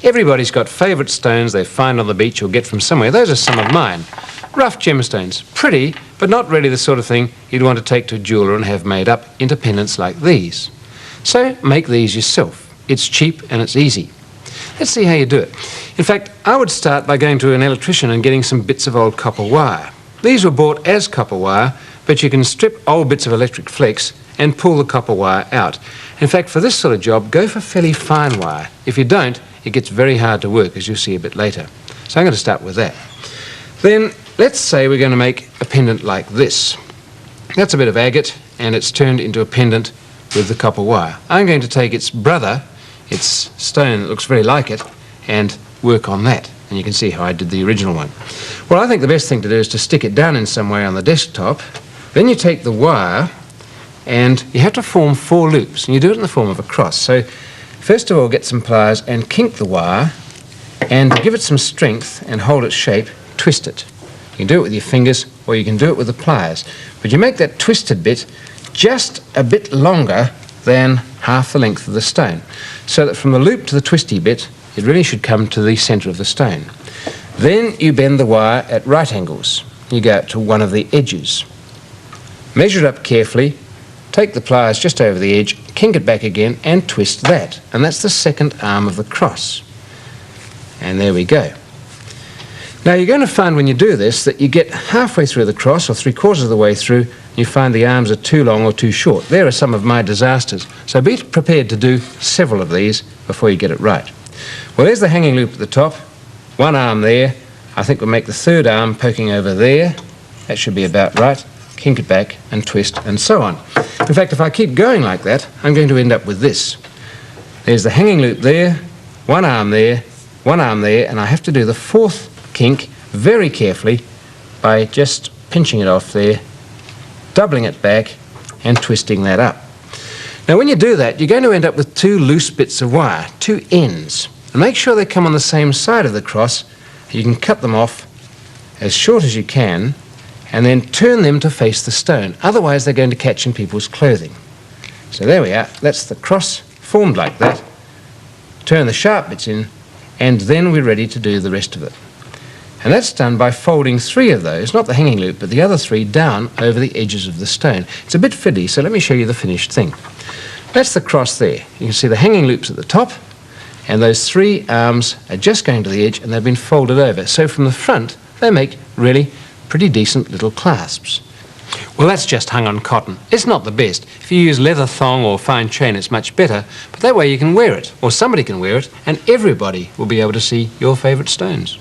Everybody's got favourite stones they find on the beach or get from somewhere. Those are some of mine. Rough gemstones. Pretty, but not really the sort of thing you'd want to take to a jeweller and have made up into pendants like these. So make these yourself. It's cheap and it's easy. Let's see how you do it. In fact, I would start by going to an electrician and getting some bits of old copper wire. These were bought as copper wire, but you can strip old bits of electric flex and pull the copper wire out. In fact, for this sort of job, go for fairly fine wire. If you don't, it gets very hard to work, as you'll see a bit later. So I'm going to start with that. Then, let's say we're going to make a pendant like this. That's a bit of agate, and it's turned into a pendant with the copper wire. I'm going to take its brother, its stone that looks very like it, and work on that. And you can see how I did the original one. Well, I think the best thing to do is to stick it down in some way on the desktop. Then you take the wire, and you have to form 4 loops, and you do it in the form of a cross. So, first of all, get some pliers and kink the wire, and to give it some strength and hold its shape, twist it. You can do it with your fingers, or you can do it with the pliers. But you make that twisted bit just a bit longer than half the length of the stone, so that from the loop to the twisty bit, it really should come to the centre of the stone. Then you bend the wire at right angles. You go up to one of the edges. Measure it up carefully, take the pliers just over the edge, kink it back again, and twist that. And that's the second arm of the cross. And there we go. Now you're going to find when you do this that you get halfway through the cross, or 3/4 of the way through, you find the arms are too long or too short. There are some of my disasters. So be prepared to do several of these before you get it right. Well, there's the hanging loop at the top. One arm there. I think we'll make the third arm poking over there. That should be about right. Kink it back and twist and so on. In fact, if I keep going like that, I'm going to end up with this. There's the hanging loop there, one arm there, and I have to do the 4th kink very carefully by just pinching it off there, doubling it back and twisting that up. Now when you do that, you're going to end up with 2 loose bits of wire, 2 ends. And make sure they come on the same side of the cross. You can cut them off as short as you can, and then turn them to face the stone. Otherwise they're going to catch in people's clothing. So there we are. That's the cross formed like that. Turn the sharp bits in, and then we're ready to do the rest of it. And that's done by folding 3 of those, not the hanging loop, but the other 3 down over the edges of the stone. It's a bit fiddly, so let me show you the finished thing. That's the cross there. You can see the hanging loops at the top, and those 3 arms are just going to the edge, and they've been folded over. So from the front, they make really pretty decent little clasps. Well, that's just hung on cotton. It's not the best. If you use leather thong or fine chain, it's much better, but that way you can wear it, or somebody can wear it, and everybody will be able to see your favourite stones.